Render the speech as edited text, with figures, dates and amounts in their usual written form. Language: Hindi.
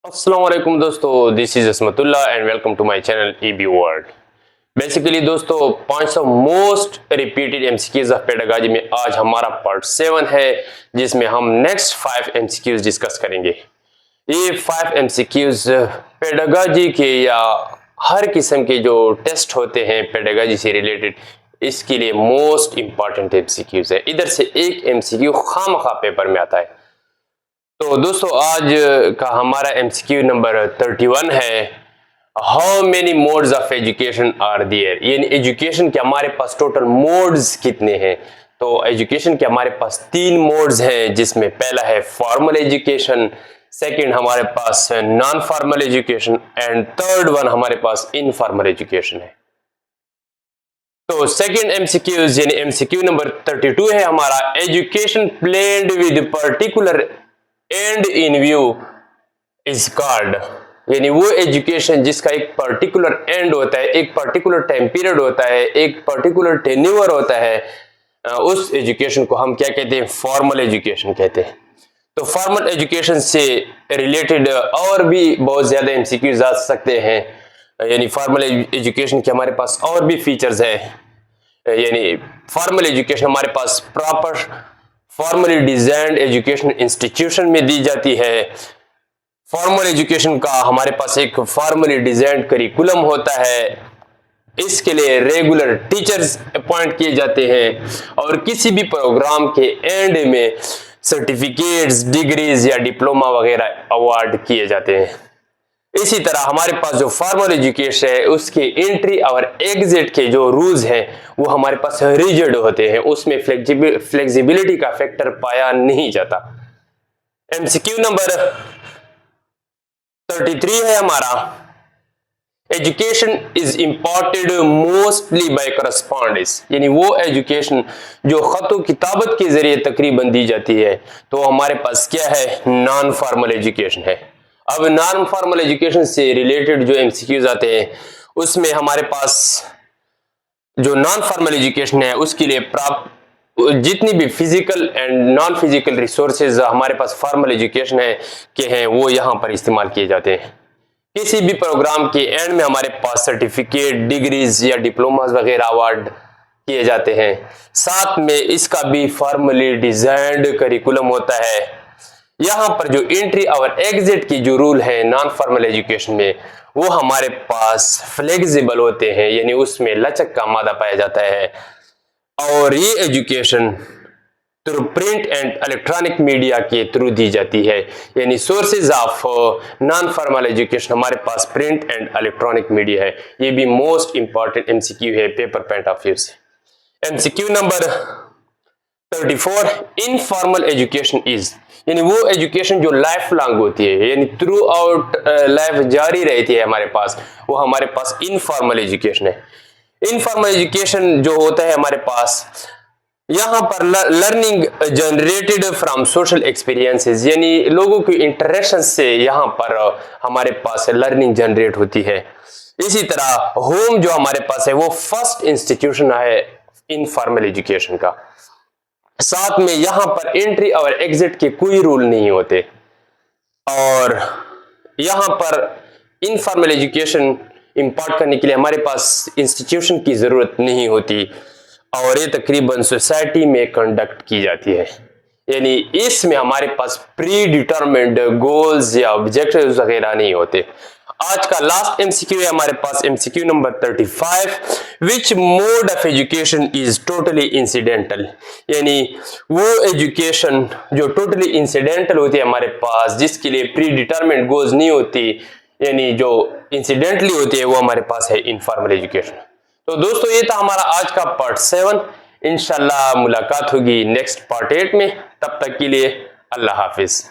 अस्सलाम वालेकुम दोस्तों, this is Asmatullah and welcome to my channel EB world. Basically दोस्तों 500 most repeated MCQs of pedagogy में आज हमारा पार्ट 7 है, जिसमें हम नेक्स्ट 5 एमसीक्यूज डिस्कस करेंगे। ये 5 एमसीक्यूज पेडागॉजी के या हर किस्म के जो टेस्ट होते हैं पेडागॉजी से रिलेटेड, इसके लिए मोस्ट इंपॉर्टेंट एमसीक्यूज है। इधर से एक एमसीक्यू खामखा पेपर में आता है। तो दोस्तों आज का हमारा एमसीक्यू नंबर 31 है, how many modes of education are there. यानी एजुकेशन के हमारे पास टोटल मोड्स कितने हैं। तो एजुकेशन के हमारे पास 3 मोड्स हैं, जिसमें पहला है फॉर्मल एजुकेशन, सेकंड हमारे पास non formal education and third one हमारे पास इनफॉर्मल एजुकेशन है। तो सेकंड एमसीक्यू यानी एमसीक्यू नंबर 32 है हमारा, education planned with particular and in view is called. यानी वो एजुकेशन जिसका एक पर्टिकुलर एंड होता है, एक पर्टिकुलर टाइम पीरियड होता है, एक पर्टिकुलर टेन्योर होता है, उस एजुकेशन को हम क्या कहते हैं, फॉर्मल एजुकेशन कहते हैं। तो फॉर्मल एजुकेशन से रिलेटेड और भी बहुत ज्यादा एमसीक्यूज आ सकते हैं। यानी फॉर्मल एजुकेशन के हमारे पास और भी फीचर्स है। यानी फॉर्मल एजुकेशन हमारे पास proper formally designed education institution में दी जाती है। फॉर्मल एजुकेशन का हमारे पास एक फॉर्मली डिजाइंड करिकुलम होता है। इसके लिए रेगुलर टीचर्स अपॉइंट किए जाते हैं और किसी भी प्रोग्राम के एंड में सर्टिफिकेट्स, डिग्रीज या डिप्लोमा वगैरह अवार्ड किए जाते हैं। इसी तरह हमारे पास जो फॉर्मल एजुकेशन है उसके एंट्री और एग्जिट के जो रूल्स हैं वो हमारे पास रिजिड होते हैं, उसमें फ्लेक्सिबिलिटी का फैक्टर पाया नहीं जाता। एमसीक्यू नंबर 33 है हमारा, education is imported mostly bye correspondence. यानी वो एजुकेशन जो खतो किताबत के जरिए तकरीबन दी जाती है, तो हमारे पास क्या है, नॉन फॉर्मल एजुकेशन है। अब नॉन फॉर्मल एजुकेशन से रिलेटेड जो एमसीक्यूज आते हैं उसमें हमारे पास जो नॉन फॉर्मल एजुकेशन है उसके लिए प्राप्त जितनी भी physical and non physical resources हमारे पास फॉर्मल एजुकेशन है के हैं वो यहाँ पर इस्तेमाल किए जाते हैं। किसी भी प्रोग्राम के एंड में हमारे पास सर्टिफिकेट, डिग्रीज या डिप्लोमास वगैरह अवार्ड किए जाते हैं। साथ में इसका भी फॉर्मली डिजाइंड करिकुलम होता है। यहाँ पर जो एंट्री और एग्जिट की जो रूल है नॉन फॉर्मल एजुकेशन में वो हमारे पास फ्लेक्सिबल होते हैं, यानी उसमें लचक का मादा पाया जाता है। और ये education through print and electronic media के थ्रू दी जाती है। यानी sources of non formal education हमारे पास प्रिंट एंड इलेक्ट्रॉनिक मीडिया है। ये भी मोस्ट इंपॉर्टेंट एमसीक्यू है पेपर पॉइंट ऑफ व्यू से। MCQ number 34, informal education is, यानी वो एजुकेशन जो लाइफ लॉन्ग होती है, यानी थ्रू आउट लाइफ जारी रहती है हमारे पास, वो हमारे पास इनफॉर्मल एजुकेशन है। इनफॉर्मल एजुकेशन जो होता है हमारे पास, यहाँ पर learning generated from social experiences, यानी लोगों की इंटरेक्शन से यहाँ पर हमारे पास लर्निंग जनरेट होती है। इसी तरह होम जो हमारे पास है वो फर्स्ट इंस्टीट्यूशन है इनफॉर्मल एजुकेशन का। साथ में यहां पर एंट्री और एग्जिट के कोई रूल नहीं होते और यहां पर इनफॉर्मल एजुकेशन इंपार्ट करने के लिए हमारे पास इंस्टीट्यूशन की जरूरत नहीं होती और ये तकरीबन सोसाइटी में कंडक्ट की जाती है। यानी इसमें हमारे पास प्री डिटरमिन्ड गोल्स या ऑब्जेक्टिव्स वगैरह नहीं होते। आज का लास्ट एमसीक्यू है हमारे पास, MCQ number 35, which mode of education is totally incidental. यानी वो एजुकेशन जो टोटली इंसिडेंटल होती है हमारे पास, जिसके लिए प्री डिटरमिन्ड गोल्स नहीं होती, यानी जो इंसिडेंटली होती है वो हमारे पास है इनफॉर्मल एजुकेशन। तो दोस्तों ये था हमारा आज का पार्ट 7। इंशाल्लाह मुलाकात होगी नेक्स्ट पार्ट 8 में। तब तक के लिए अल्लाह हाफिज।